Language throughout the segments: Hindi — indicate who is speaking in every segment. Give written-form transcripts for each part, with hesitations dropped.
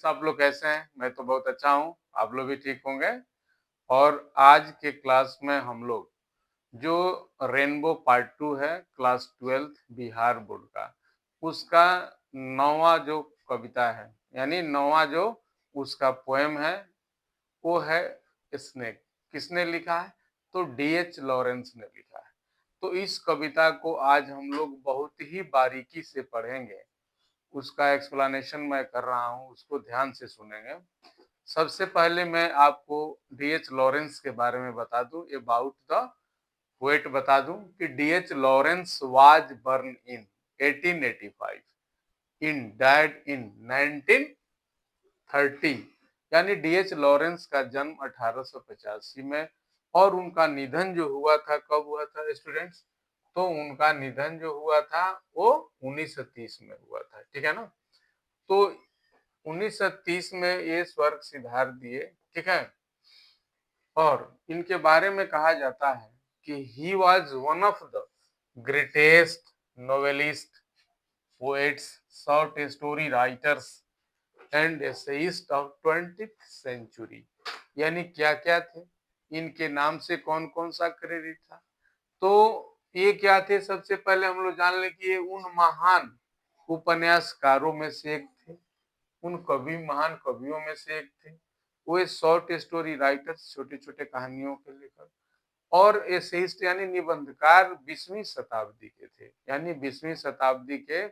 Speaker 1: आप लोग कैसे हैं? मैं तो बहुत अच्छा हूँ, आप लोग भी ठीक होंगे। और आज के क्लास में हम लोग जो रेनबो पार्ट 2 है क्लास 12th बिहार बोर्ड का, उसका 9वां जो कविता है, यानी 9वां जो उसका पोएम है, वो है स्नेक। किसने लिखा है? तो डीएच लॉरेंस ने लिखा है। तो इस कविता को आज हम लोग बहुत ही बारीकी से पढ़ेंगे। उसका एक्सप्लेनेशन मैं कर रहा हूँ, उसको ध्यान से सुनेंगे। सबसे पहले मैं आपको डीएच लॉरेंस के बारे में बता दूं, अबाउट द पोएट बता दूं कि D H Lawrence was born in 1885 in died in 1930। यानी डीएच लॉरेंस का जन्म 1885 में और उनका निधन जो हुआ था, कब हुआ था स्टूडेंट्स? तो उनका निधन जो हुआ था वो 1930 में हुआ था, ठीक है ना। तो 1930 में ये स्वर्ग सिधार दिए, ठीक है। और इनके बारे में कहा जाता है कि he was one of the greatest novelist, poets, short story writers and essayist of 20th century. यानी क्या क्या थे इनके नाम से, कौन कौन सा क्रेडिट था? तो ये क्या थे? सबसे पहले हम लोग जान ले कि ये उन महान उपन्यासकारों में से एक थे, उन महान कवियों में से एक थे। वो शॉर्ट स्टोरी राइटर्स, छोटे छोटे कहानियों के लेखक, और एसेइस्ट यानी निबंधकार 20वीं शताब्दी के थे। यानी 20वीं शताब्दी के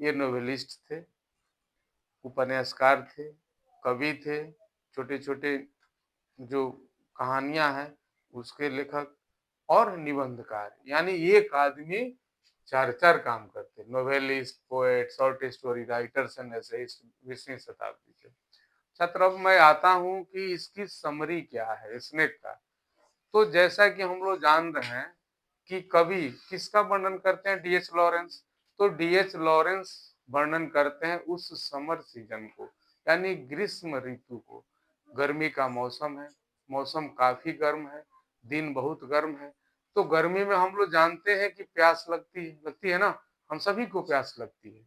Speaker 1: ये नोवेलिस्ट थे, उपन्यासकार थे, कवि थे, छोटे छोटे जो कहानियां हैं उसके लेखक और निबंधकार। यानी एक आदमी चार चार काम करते, novelist, poet, short story writers and essayist 20वीं शताब्दी के। छात्र, अब मैं आता हूं कि इसकी समरी क्या है स्नेक का। तो जैसा कि हम लोग जान रहे हैं कि कवि किसका वर्णन करते हैं? D H Lawrence. तो डीएच लॉरेंस वर्णन करते हैं उस समर सीजन को, यानी ग्रीष्म ऋतु को। गर्मी का मौसम है, मौसम काफी गर्म है, दिन बहुत गर्म है। तो गर्मी में हम लोग जानते हैं कि प्यास लगती है ना, हम सभी को प्यास लगती है।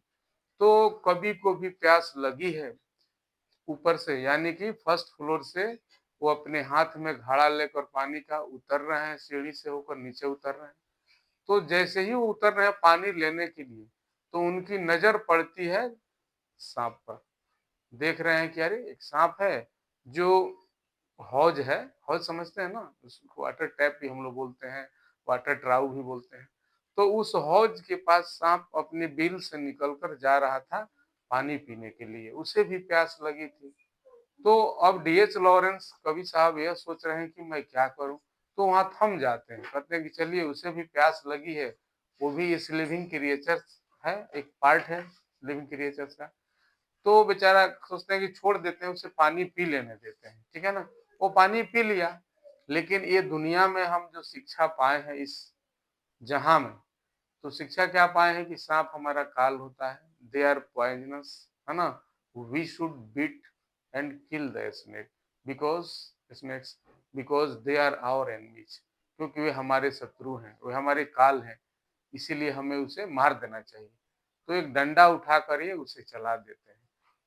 Speaker 1: तो कवि को भी प्यास लगी है ऊपर से, यानी कि फर्स्ट फ्लोर से वो अपने हाथ में घड़ा लेकर पानी का उतर रहे हैं, सीढ़ी से होकर नीचे उतर रहे हैं। तो जैसे ही वो उतर रहे हैं पानी लेने के लिए, तो उनकी नजर पड़ती है सांप पर। देख रहे हैं कि अरे एक सांप है, जो हौज है, हौज समझते हैं ना, उसको वाटर टैप भी हम लोग बोलते हैं, वाटर ट्राउ भी बोलते हैं। तो उस हौज के पास सांप अपने बिल से निकलकर जा रहा था पानी पीने के लिए, उसे भी प्यास लगी थी। तो अब डीएच लॉरेंस कवि साहब यह सोच रहे हैं कि मैं क्या करूं। तो वहां थम जाते हैं, कहते हैं कि चलिए उसे भी प्यास लगी है, वो भी इस लिविंग क्रिएचर है, एक पार्ट है लिविंग क्रिएचर्स का। तो बेचारा सोचते हैं कि छोड़ देते हैं, उसे पानी पी लेने देते हैं, ठीक है ना। वो पानी पी लिया। लेकिन ये दुनिया में हम जो शिक्षा पाए हैं इस जहां में, तो शिक्षा क्या पाए हैं कि सांप हमारा काल होता है, दे आर पॉइजनस, है ना। We should beat and kill the snake because snakes because they are our enemies, क्योंकि वे हमारे शत्रु हैं, वे हमारे काल हैं, इसीलिए हमें उसे मार देना चाहिए। तो एक डंडा उठा कर ये उसे चला देते हैं।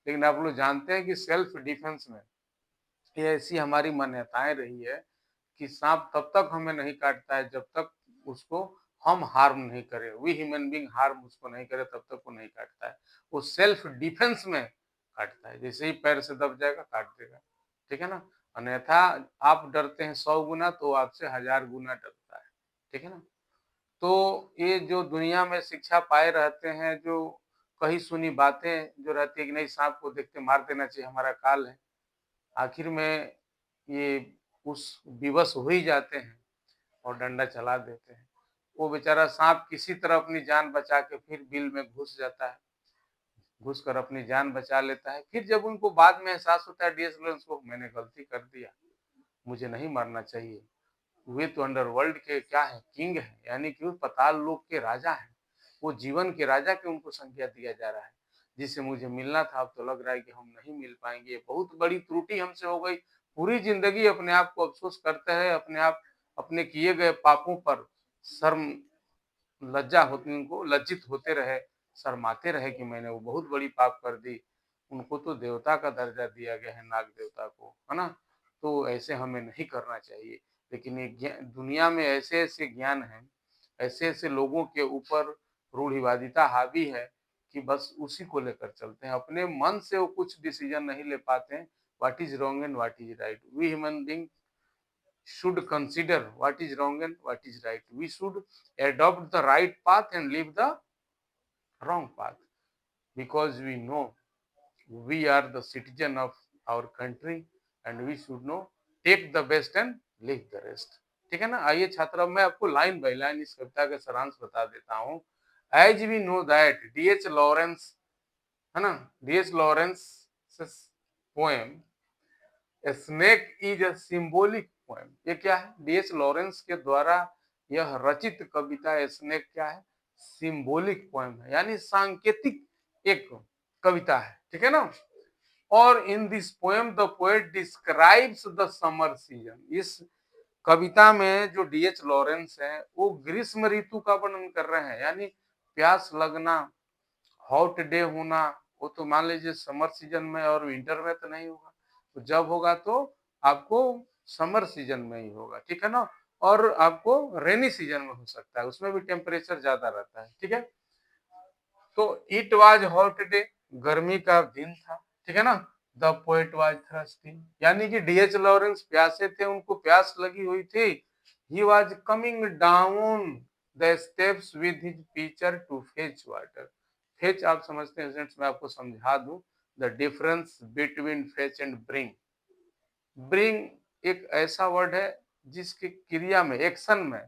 Speaker 1: लेकिन आप लोग जानते हैं कि सेल्फ डिफेंस में ये ऐसी हमारी मान्यताएं रही है कि सांप तब तक हमें नहीं काटता है जब तक उसको हम हार्म नहीं करें, वी ह्यूमन बीइंग हार्म उसको नहीं करे, तब तक वो नहीं काटता है। वो सेल्फ डिफेंस में काटता है, जैसे ही पैर से दब जाएगा काट देगा, ठीक है ना। अन्यथा आप डरते हैं 100 गुना, तो आपसे 1000 गुना डरता है, ठीक है ना। तो ये जो दुनिया में शिक्षा पाए रहते हैं, जो कही सुनी बातें जो रहती है कि नहीं सांप को देखते मार देना चाहिए, हमारा काल है, आखिर में ये उस विवश हो ही जाते हैं और डंडा चला देते हैं। वो बेचारा सांप किसी तरह अपनी जान बचा के फिर बिल में घुस जाता है, घुस कर अपनी जान बचा लेता है। फिर जब उनको बाद में एहसास होता है डीएस लॉरेंस को, मैंने गलती कर दिया, मुझे नहीं मरना चाहिए। वे तो अंडरवर्ल्ड के क्या है, किंग है, यानी कि वो पाताल लोक के राजा हैं, वो जीवन के राजा के उनको संज्ञा दिया जा रहा है, जिससे मुझे मिलना था। अब तो लग रहा है कि हम नहीं मिल पाएंगे, बहुत बड़ी त्रुटि हमसे हो गई। पूरी जिंदगी अपने आप को अफसोस करते हैं, अपने आप अपने किए गए पापों पर शर्म लज्जा होती, उनको लज्जित होते रहे, शर्माते रहे कि मैंने वो बहुत बड़ी पाप कर दी। उनको तो देवता का दर्जा दिया गया है, नाग देवता को, है ना। तो ऐसे हमें नहीं करना चाहिए। लेकिन ये दुनिया में ऐसे ऐसे ज्ञान है, ऐसे ऐसे लोगों के ऊपर रूढ़िवादिता हावी है कि बस उसी को लेकर चलते हैं, अपने मन से वो कुछ डिसीजन नहीं ले पाते हैं। What is wrong and what is right, we human being should consider what is wrong and what is right. We should adopt the right path and leave the wrong path, because we know we are the citizen of our country and we should know take the best and leave the rest. ठीक है ना। आइए छात्रों, मैं आपको लाइन बाय लाइन इस कविता का सारांश बता देता हूँ। As we know that D H Lawrence, है ना, D H Lawrence poem snake is a symbolic poem. ये क्या है? डीएच लॉरेंस के द्वारा यह रचित कविता स्नेक क्या है? सिंबॉलिक पोएम है, यानी सांकेतिक एक कविता है, ठीक है ना। और in this poem the poet describes the summer season. इस कविता में जो डीएच लॉरेंस है वो ग्रीष्म ऋतु का वर्णन कर रहे हैं, यानी प्यास लगना, हॉट डे होना, वो तो मान लीजिए समर सीजन में और विंटर में तो नहीं होगा। तो जब होगा तो आपको समर सीजन में ही होगा, ठीक है ना। और आपको रेनी सीजन में हो सकता है, उसमें भी टेम्परेचर ज्यादा रहता है, ठीक है। तो इट वाज हॉट डे, गर्मी का दिन था, ठीक है ना। द पोएट वाज थर्स्टी, यानी कि डीएच लॉरेंस प्यासे थे, उनको प्यास लगी हुई थी। He was coming down the steps with his pitcher to fetch water. Fetch आप समझते हैं स्टूडेंट्स, मैं आपको समझा दूं the difference between fetch and bring. Bring एक ऐसा वर्ड है जिसकी क्रिया में, एक्शन में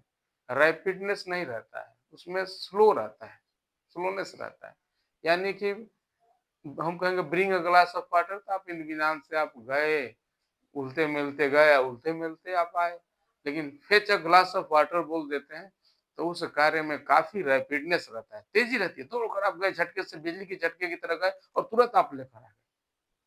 Speaker 1: रैपिडनेस नहीं रहता है, उसमें स्लो रहता है, स्लोनेस रहता है। यानी कि हम कहेंगे bring a glass of water, तो आप इत्मीनान से आप गए, उल्टे मिलते गए, उल्टे मिलते आप आए। लेकिन fetch a glass of water बोल देते हैं तो उस कार्य में काफी रैपिडनेस रहता है, तेजी रहती है। दौड़कर आप गए, झटके से, बिजली की झटके की तरह गए और तुरंत आप लेकर आ गए,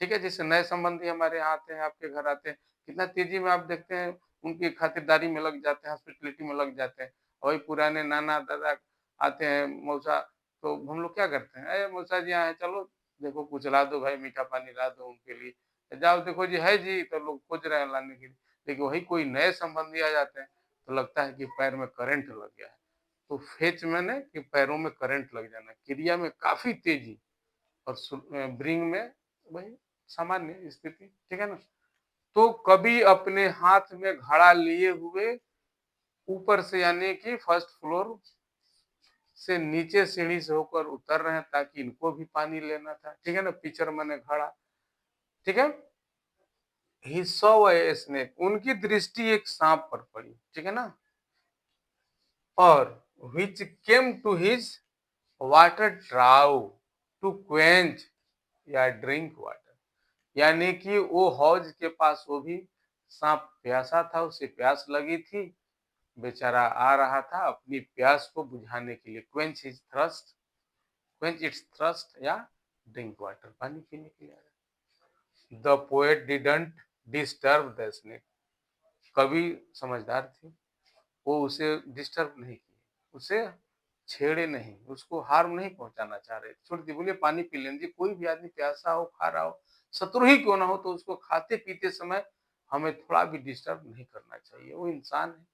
Speaker 1: ठीक है। जैसे नए संबंधी हमारे यहाँ आते हैं, आपके घर आते हैं, कितना तेजी में आप देखते हैं उनकी खातिरदारी में लग जाते हैं, हॉस्पिटलिटी में लग जाते हैं। वही पुराने नाना दादा आते हैं, मौसा, तो हम लोग क्या करते हैं, अरे मौसा जी आए, चलो देखो कुछ ला दो भाई, मीठा पानी ला दो उनके लिए, जाओ देखो जी है जी, तो लोग खोज रहे हैं लाने के लिए। लेकिन वही कोई नए संबंधी आ जाते हैं तो लगता है कि पैर में करंट लग गया है। तो फेच मैंने कि पैरों में करंट लग जाना, क्रिया में काफी तेजी, और ब्रिंग में वही सामान्य स्थिति, ठीक है ना। तो कभी अपने हाथ में घड़ा लिए हुए ऊपर से, यानी कि फर्स्ट फ्लोर से नीचे सीढ़ी से होकर उतर रहे हैं ताकि इनको भी पानी लेना था, ठीक है ना। पिक्चर मैंने घड़ा, ठीक है। ही सॉ अ स्नेक, उनकी दृष्टि एक सांप पर पड़ी, ठीक है ना। और which came to his water trough to quench या ड्रिंक वाटर, यानी कि वो हौज के पास वो भी सांप प्यासा था, उसे प्यास लगी थी, बेचारा आ रहा था अपनी प्यास को बुझाने के लिए, quench his thrust, quench it's thrust या ड्रिंक वाटर, पानी पीने के लिए आ रहा। The poet didn't disturb the snake, कवि समझदार थे, वो उसे डिस्टर्ब नहीं किए, उसे छेड़े नहीं, उसको हार्म नहीं पहुंचाना चाह रहे, छोड़ दिए, बोले पानी पी लेंगे। कोई भी आदमी प्यासा हो, खा रहा हो, शत्रु ही क्यों ना हो, तो उसको खाते पीते समय हमें थोड़ा भी डिस्टर्ब नहीं करना चाहिए। वो इंसान है,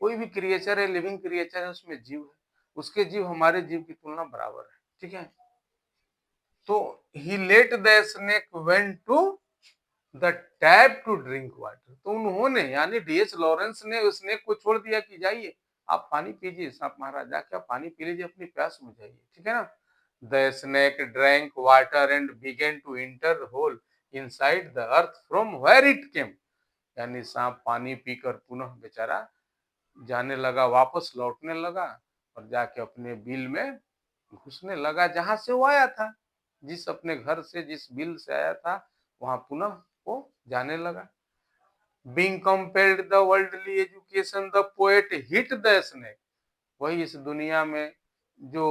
Speaker 1: कोई भी क्रिएचर है, लिविंग क्रिएचर है, उसमें जीव है, उसके जीव हमारे जीव की तुलना बराबर है, ठीक है। तो he let the snake went to the tap to drink water, तो उन्होंने, यानी डीएच लॉरेंस ने उस स्नेक को छोड़ दिया कि जाइए आप पानी पीजिए, सांप महाराज जाके आप पानी पी लीजिए, अपनी प्यास बुझाइए, ठीक है ना। The snake drank water and began to enter hole inside the earth from where it came, यानी सांप पानी पीकर पुनः बेचारा जाने लगा, वापस लौटने लगा और जाके अपने बिल में घुसने लगा जहां से वो आया था, जिस अपने घर से, जिस बिल से आया था, वहां पुनः वो जाने लगा। Being compelled the worldly education the poet hit the snake, वही इस दुनिया में जो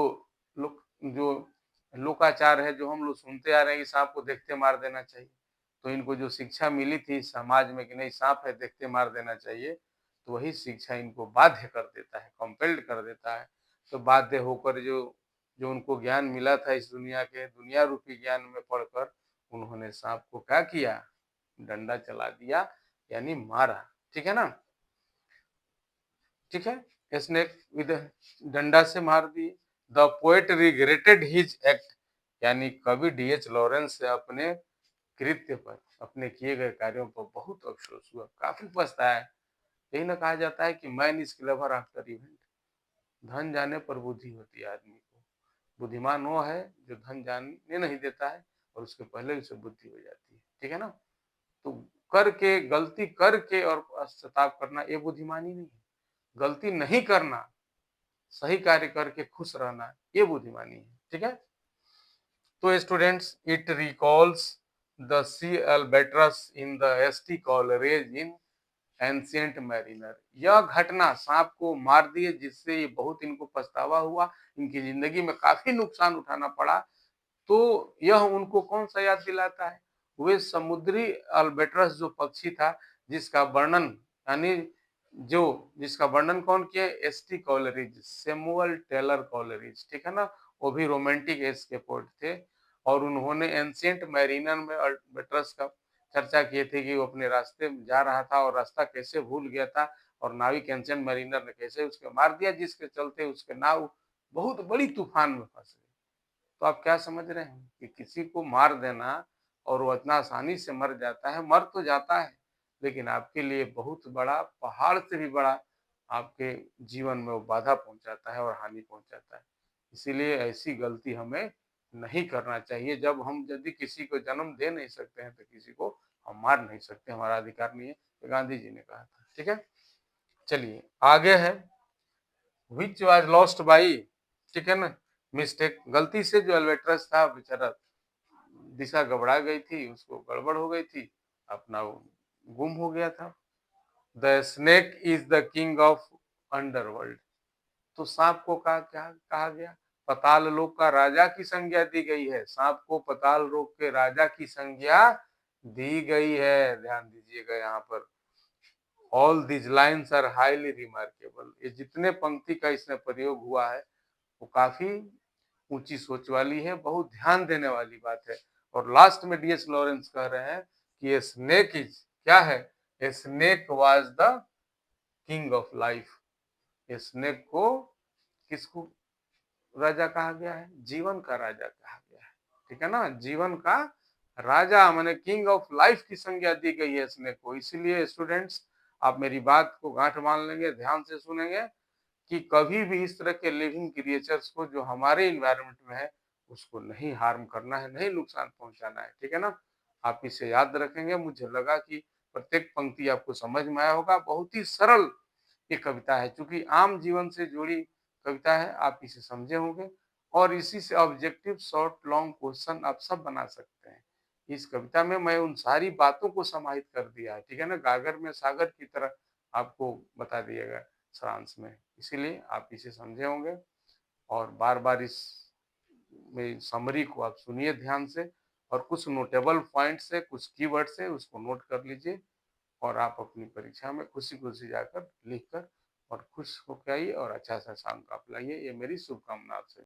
Speaker 1: लोक, जो लोकाचार है, जो हम लोग सुनते आ रहे हैं कि सांप को देखते मार देना चाहिए, तो इनको जो शिक्षा मिली थी समाज में कि नहीं सांप है देखते मार देना चाहिए, तो वही शिक्षा इनको बाध्य कर देता है, कंपेल्ड कर देता है। तो बाध्य होकर जो जो उनको ज्ञान मिला था इस दुनिया के, दुनिया रूपी ज्ञान में पढ़कर, उन्होंने सांप को क्या किया, डंडा चला दिया, यानी मारा। ठीक है ना, ठीक है, स्नेक विद डंडा से मार दिए। The poet regretted his act, यानी कवि डीएच लॉरेंस से अपने कृत्य पर, अपने किए गए कार्यों पर बहुत अफसोस हुआ, काफी पछताया। यही ना कहा जाता है कि man is clever after event. धन जाने पर बुद्धि होती है आदमी को। बुद्धिमान वो है जो धन जानने नहीं देता है और उसके पहले उसे बुद्धि हो जाती है। ठीक है ना, तो करके, गलती करके और पश्चाताप करना ये बुद्धिमानी नहीं है। गलती नहीं करना, सही कार्य करके खुश रहना, ये बुद्धिमानी है। ठीक है, तो students, it recalls the sea albatross in the S T Coleridge in ancient mariner. यह घटना सांप को मार दिए, जिससे ये बहुत इनको पछतावा हुआ, इनकी जिंदगी में काफी नुकसान उठाना पड़ा। तो यह उनको कौन सा याद दिलाता है, वे समुद्री अल्बेट्रस जो पक्षी था, जिसका वर्णन, यानी जो जिसका वर्णन कौन किया, S T Coleridge, Samuel Taylor Coleridge. ठीक है ना, वो भी रोमांटिक एज के पोएट थे, और उन्होंने एंशिएंट मैरिनर में अल्बेट्रस का चर्चा किए थे कि वो अपने रास्ते में जा रहा था और रास्ता कैसे भूल गया था, और नाविक एंशिएंट मैरिनर ने कैसे उसको मार दिया, जिसके चलते उसके नाव बहुत बड़ी तूफान में फंस गई। तो आप क्या समझ रहे हैं कि किसी को मार देना और वो इतना आसानी से मर जाता है, मर तो जाता है, लेकिन आपके लिए बहुत बड़ा, पहाड़ से भी बड़ा आपके जीवन में वो बाधा पहुंचाता है और हानि पहुंचाता है। इसीलिए ऐसी गलती हमें नहीं करना चाहिए। जब हम यदि किसी को जन्म दे नहीं सकते हैं तो किसी को हम मार नहीं सकते, हमारा अधिकार नहीं है, तो गांधी जी ने कहा था। ठीक है, चलिए आगे है, विच वॉज लॉस्ट बाई, ठीक है ना, मिस्टेक, गलती से जो अल्वेट्रस था बेचारा, दिशा गबड़ा गई थी, उसको गड़बड़ हो गई थी, अपना वो गुम हो गया था। The snake is the king of underworld. तो सांप को क्या कहा गया, पताल लोक का राजा की संज्ञा दी गई है। सांप को पताल लोक के राजा की संज्ञा दी गई है, ध्यान दीजिएगा यहाँ पर। All these lines are highly remarkable. ये जितने पंक्ति का इसमें प्रयोग हुआ है वो काफी ऊंची सोच वाली है, बहुत ध्यान देने वाली बात है। और लास्ट में डीएच लॉरेंस कह रहे हैं कि ये स्नेक इज क्या है, a snake was the king of life. ये स्नेक को किसको राजा कहा गया है, जीवन का राजा कहा गया है। ठीक है ना, जीवन का राजा माने किंग ऑफ लाइफ की संज्ञा दी गई है स्नेक को। इसीलिए स्टूडेंट्स, आप मेरी बात को गांठ मान लेंगे, ध्यान से सुनेंगे कि कभी भी इस तरह के लिविंग क्रिएचर्स को जो हमारे इन्वायरमेंट में है उसको नहीं हार्म करना है, नहीं नुकसान पहुंचाना है। ठीक है ना, आप इसे याद रखेंगे। मुझे लगा कि प्रत्येक पंक्ति आपको समझ में आया होगा। बहुत ही सरल ये कविता है, क्योंकि आम जीवन से जुड़ी कविता है, आप इसे समझे होंगे, और इसी से ऑब्जेक्टिव, शॉर्ट, लॉन्ग क्वेश्चन आप सब बना सकते हैं। इस कविता में मैं उन सारी बातों को समाहित कर दिया है। ठीक है ना, गागर में सागर की तरह आपको बता दिएगा सारांश में। इसीलिए आप इसे समझे होंगे, और बार बार इस में समरी को आप सुनिए ध्यान से, और कुछ नोटेबल पॉइंट से, कुछ कीवर्ड से उसको नोट कर लीजिए, और आप अपनी परीक्षा में खुशी खुशी जाकर लिख कर और खुश होकर आइए और अच्छा सा अंक आप लाइए। ये मेरी शुभकामना आपसे।